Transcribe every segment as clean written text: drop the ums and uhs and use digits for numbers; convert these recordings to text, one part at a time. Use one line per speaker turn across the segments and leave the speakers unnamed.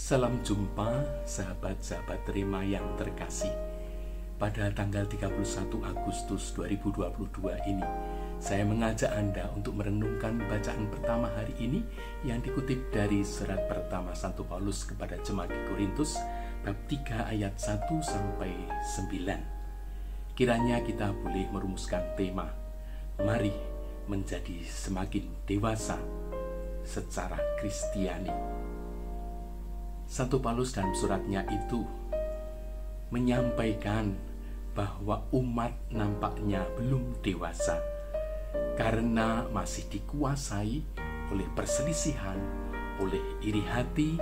Salam jumpa sahabat-sahabat terima yang terkasih. Pada tanggal 31 Agustus 2022 ini, saya mengajak Anda untuk merenungkan bacaan pertama hari ini yang dikutip dari surat pertama Santo Paulus kepada jemaat di Korintus, bab 3 ayat 1 sampai 9. Kiranya kita boleh merumuskan tema, mari menjadi semakin dewasa secara Kristiani. Santo Paulus dalam suratnya itu menyampaikan bahwa umat nampaknya belum dewasa karena masih dikuasai oleh perselisihan, oleh iri hati,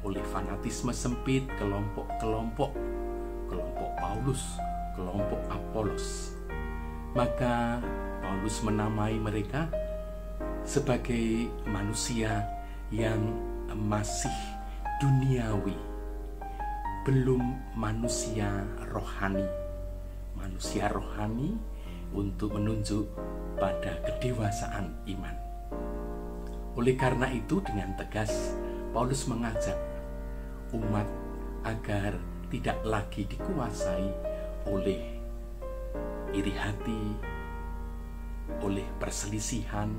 oleh fanatisme sempit kelompok Paulus, kelompok Apolos. Maka Paulus menamai mereka sebagai manusia yang masih duniawi, belum manusia rohani. Manusia rohani untuk menunjuk pada kedewasaan iman. Oleh karena itu, dengan tegas Paulus mengajak umat agar tidak lagi dikuasai oleh iri hati, oleh perselisihan,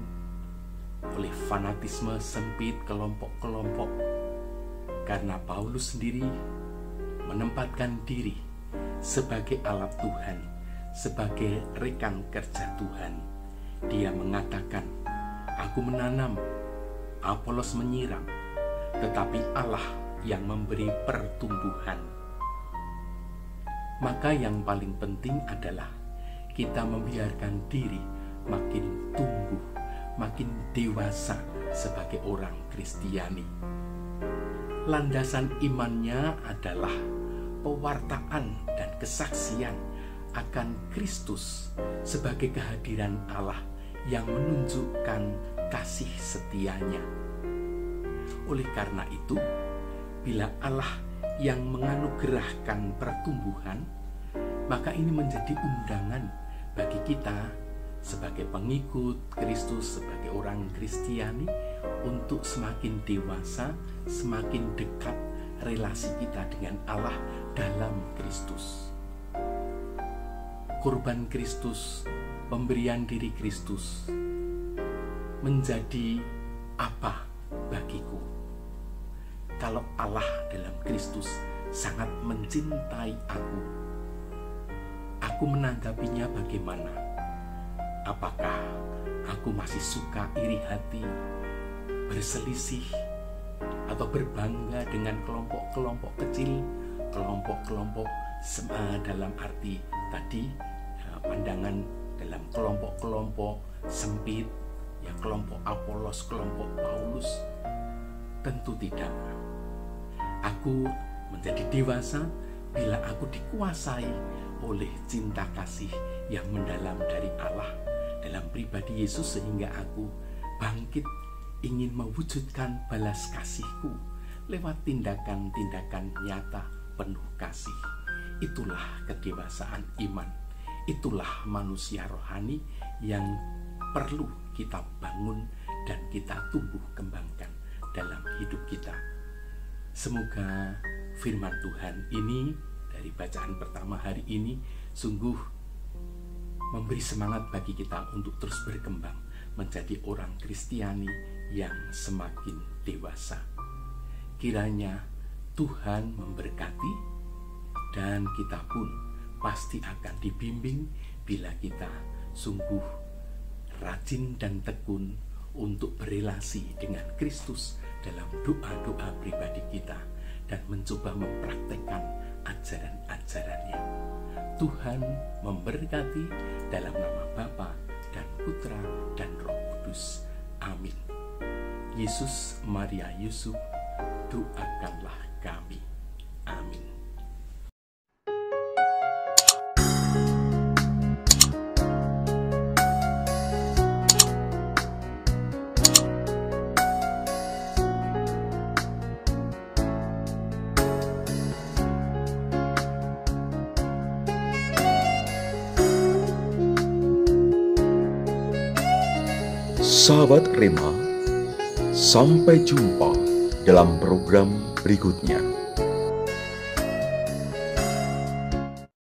oleh fanatisme sempit kelompok-kelompok. Karena Paulus sendiri menempatkan diri sebagai alat Tuhan, sebagai rekan kerja Tuhan. Dia mengatakan, aku menanam, Apolos menyiram, tetapi Allah yang memberi pertumbuhan. Maka yang paling penting adalah kita membiarkan diri makin tumbuh, makin dewasa sebagai orang Kristiani. Landasan imannya adalah pewartaan dan kesaksian akan Kristus sebagai kehadiran Allah yang menunjukkan kasih setianya. Oleh karena itu, bila Allah yang menganugerahkan pertumbuhan, maka ini menjadi undangan bagi kita sebagai pengikut Kristus, sebagai orang Kristiani, untuk semakin dewasa, semakin dekat relasi kita dengan Allah dalam Kristus. Kurban Kristus, pemberian diri Kristus menjadi apa bagiku? Kalau Allah dalam Kristus sangat mencintai aku menanggapinya bagaimana? Apakah aku masih suka iri hati, berselisih, atau berbangga dengan kelompok-kelompok kecil, kelompok-kelompok dalam arti tadi pandangan dalam kelompok-kelompok sempit, ya kelompok Apolos, kelompok Paulus? Tentu tidak. Aku menjadi dewasa bila aku dikuasai oleh cinta kasih yang mendalam dari Allah dalam pribadi Yesus, sehingga aku bangkit ingin mewujudkan balas kasihku lewat tindakan-tindakan nyata penuh kasih. Itulah kedewasaan iman. Itulah manusia rohani yang perlu kita bangun dan kita tumbuh kembangkan dalam hidup kita. Semoga firman Tuhan ini dari bacaan pertama hari ini sungguh memberi semangat bagi kita untuk terus berkembang menjadi orang Kristiani yang semakin dewasa. Kiranya Tuhan memberkati, dan kita pun pasti akan dibimbing bila kita sungguh rajin dan tekun untuk berelasi dengan Kristus dalam doa-doa pribadi kita dan mencoba mempraktekkan ajaran-ajarannya. Tuhan memberkati dalam nama Bapa dan Putra dan Roh Kudus. Amin. Yesus, Maria, Yusuf, doakanlah kami. Amin.
Sahabat Rema, sampai jumpa dalam program berikutnya.